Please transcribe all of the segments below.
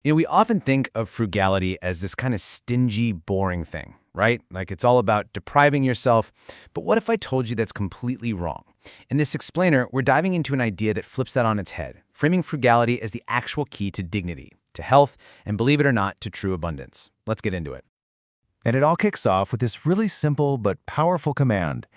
We often think of frugality as this kind of stingy, boring thing, right? Like it's all about depriving yourself. But what if I told you that's completely wrong? In this explainer, we're diving into an idea that flips that on its head, framing frugality as the actual key to dignity, to health, and believe it or not, to true abundance. Let's get into it. And it all kicks off with this really simple but powerful command: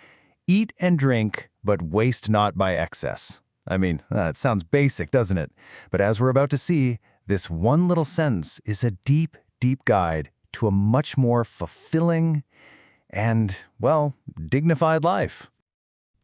eat and drink, but waste not by excess. I mean, it sounds basic, doesn't it? But as we're about to see, this one little sentence is a deep, deep guide to a much more fulfilling and, well, dignified life.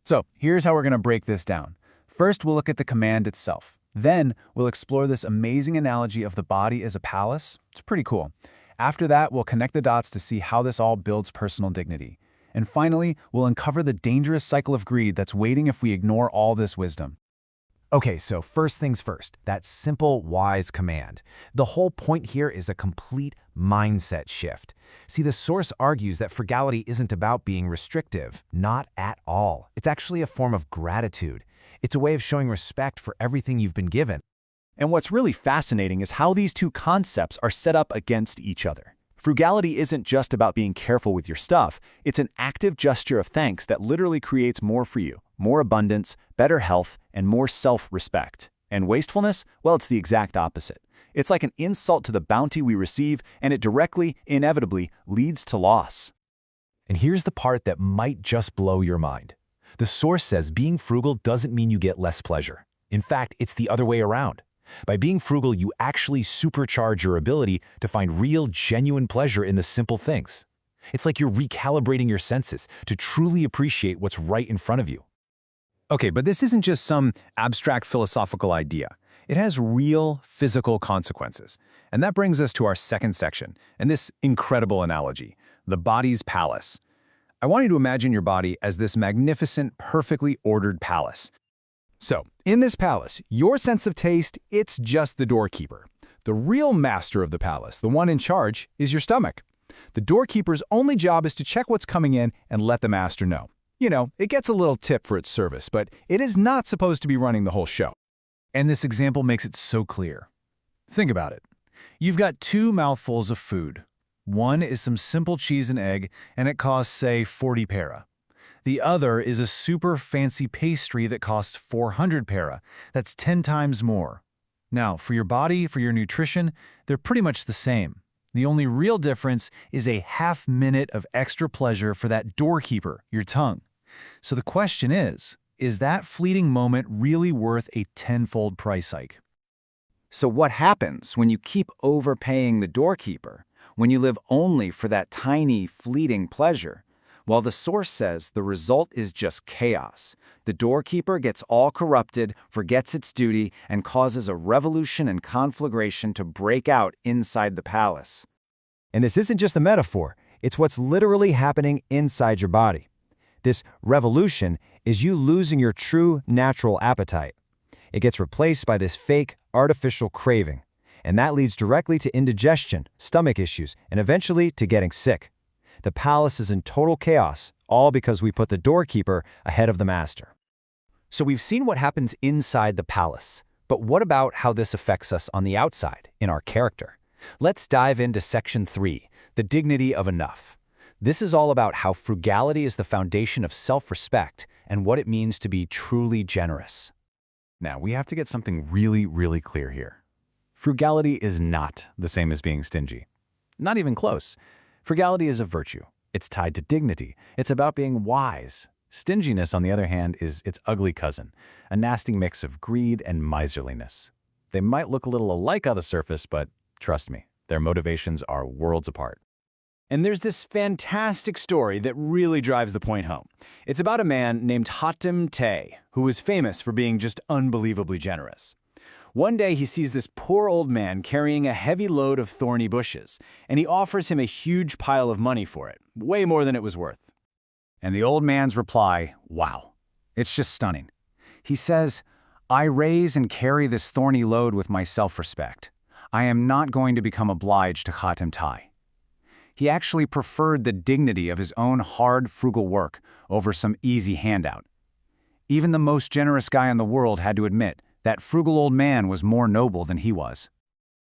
So here's how we're going to break this down. First, we'll look at the command itself. Then, we'll explore this amazing analogy of the body as a palace. It's pretty cool. After that, we'll connect the dots to see how this all builds personal dignity. And finally, we'll uncover the dangerous cycle of greed that's waiting if we ignore all this wisdom. Okay, so first things first, that simple, wise command. The whole point here is a complete mindset shift. See, the source argues that frugality isn't about being restrictive. Not at all. It's actually a form of gratitude. It's a way of showing respect for everything you've been given. And what's really fascinating is how these two concepts are set up against each other. Frugality isn't just about being careful with your stuff. It's an active gesture of thanks that literally creates more for you, more abundance, better health, and more self-respect. And wastefulness? Well, it's the exact opposite. It's like an insult to the bounty we receive, and it directly, inevitably, leads to loss. And here's the part that might just blow your mind. The source says being frugal doesn't mean you get less pleasure. In fact, it's the other way around. By being frugal, you actually supercharge your ability to find real, genuine pleasure in the simple things. It's like you're recalibrating your senses to truly appreciate what's right in front of you. Okay, but this isn't just some abstract philosophical idea. It has real physical consequences. And that brings us to our second section, and this incredible analogy, the body's palace. I want you to imagine your body as this magnificent, perfectly ordered palace. So, in this palace, your sense of taste, it's just the doorkeeper. The real master of the palace, the one in charge, is your stomach. The doorkeeper's only job is to check what's coming in and let the master know. You know, it gets a little tip for its service, but it is not supposed to be running the whole show. And this example makes it so clear. Think about it. You've got two mouthfuls of food. One is some simple cheese and egg, and it costs, say, 40 para. The other is a super fancy pastry that costs 400 para. That's 10 times more. Now, for your body, for your nutrition, they're pretty much the same. The only real difference is a half minute of extra pleasure for that doorkeeper, your tongue. So the question is that fleeting moment really worth a tenfold price hike? So what happens when you keep overpaying the doorkeeper, when you live only for that tiny, fleeting pleasure? Well, the source says the result is just chaos. The doorkeeper gets all corrupted, forgets its duty, and causes a revolution and conflagration to break out inside the palace. And this isn't just a metaphor. It's what's literally happening inside your body. This revolution is you losing your true, natural appetite. It gets replaced by this fake, artificial craving. And that leads directly to indigestion, stomach issues, and eventually to getting sick. The palace is in total chaos, all because we put the doorkeeper ahead of the master. So we've seen what happens inside the palace. But what about how this affects us on the outside, in our character? Let's dive into Section 3, the dignity of enough. This is all about how frugality is the foundation of self-respect and what it means to be truly generous. Now, we have to get something really, really clear here. Frugality is not the same as being stingy. Not even close. Frugality is a virtue. It's tied to dignity. It's about being wise. Stinginess, on the other hand, is its ugly cousin, a nasty mix of greed and miserliness. They might look a little alike on the surface, but trust me, their motivations are worlds apart. And there's this fantastic story that really drives the point home. It's about a man named Hatem Tay, who was famous for being just unbelievably generous. One day he sees this poor old man carrying a heavy load of thorny bushes, and he offers him a huge pile of money for it, way more than it was worth. And the old man's reply, wow, it's just stunning. He says, I raise and carry this thorny load with my self-respect. I am not going to become obliged to Hatem Tay. He actually preferred the dignity of his own hard, frugal work over some easy handout. Even the most generous guy in the world had to admit that frugal old man was more noble than he was.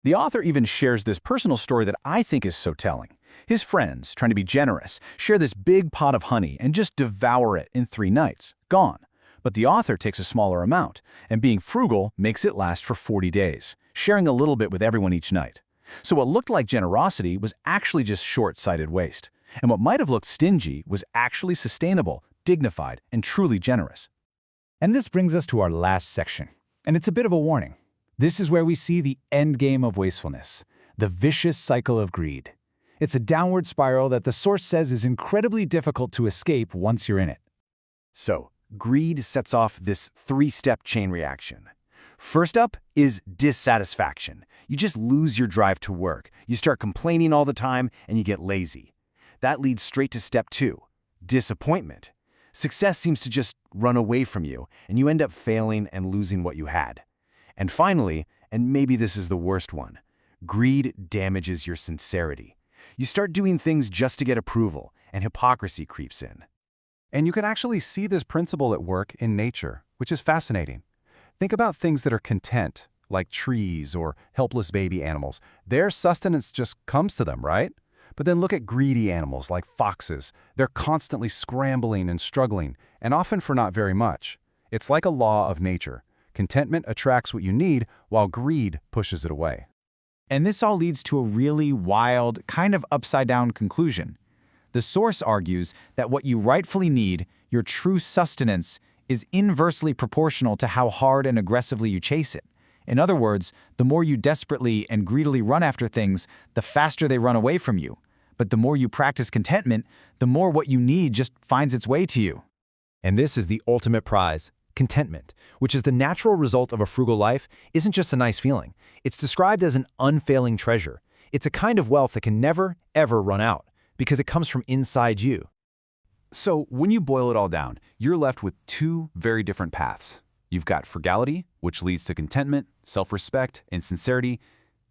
The author even shares this personal story that I think is so telling. His friends, trying to be generous, share this big pot of honey and just devour it in 3 nights. Gone. But the author takes a smaller amount, and being frugal makes it last for 40 days, sharing a little bit with everyone each night. So what looked like generosity was actually just short-sighted waste. And what might have looked stingy was actually sustainable, dignified, and truly generous. And this brings us to our last section. And it's a bit of a warning. This is where we see the end game of wastefulness, the vicious cycle of greed. It's a downward spiral that the source says is incredibly difficult to escape once you're in it. So, greed sets off this 3-step chain reaction. First up is dissatisfaction. You just lose your drive to work. You start complaining all the time, and you get lazy. That leads straight to step 2, disappointment. Success seems to just run away from you, and you end up failing and losing what you had. And finally, and maybe this is the worst one, greed damages your sincerity. You start doing things just to get approval, and hypocrisy creeps in. And you can actually see this principle at work in nature, which is fascinating. Think about things that are content, like trees or helpless baby animals. Their sustenance just comes to them, right? But then look at greedy animals like foxes. They're constantly scrambling and struggling, and often for not very much. It's like a law of nature. Contentment attracts what you need, while greed pushes it away. And this all leads to a really wild, kind of upside-down conclusion. The source argues that what you rightfully need, your true sustenance, is inversely proportional to how hard and aggressively you chase it. In other words, the more you desperately and greedily run after things, the faster they run away from you. But the more you practice contentment, the more what you need just finds its way to you. And this is the ultimate prize. Contentment, which is the natural result of a frugal life, isn't just a nice feeling. It's described as an unfailing treasure. It's a kind of wealth that can never, ever run out, because it comes from inside you. So when you boil it all down, you're left with 2 very different paths. You've got frugality, which leads to contentment, self-respect, and sincerity,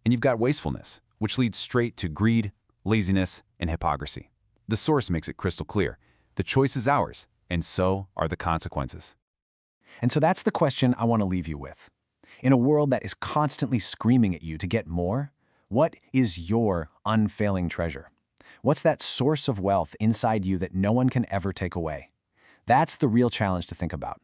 and you've got wastefulness, which leads straight to greed, laziness, and hypocrisy. The source makes it crystal clear. The choice is ours, and so are the consequences. And so that's the question I want to leave you with. In a world that is constantly screaming at you to get more, what is your unfailing treasure? What's that source of wealth inside you that no one can ever take away? That's the real challenge to think about.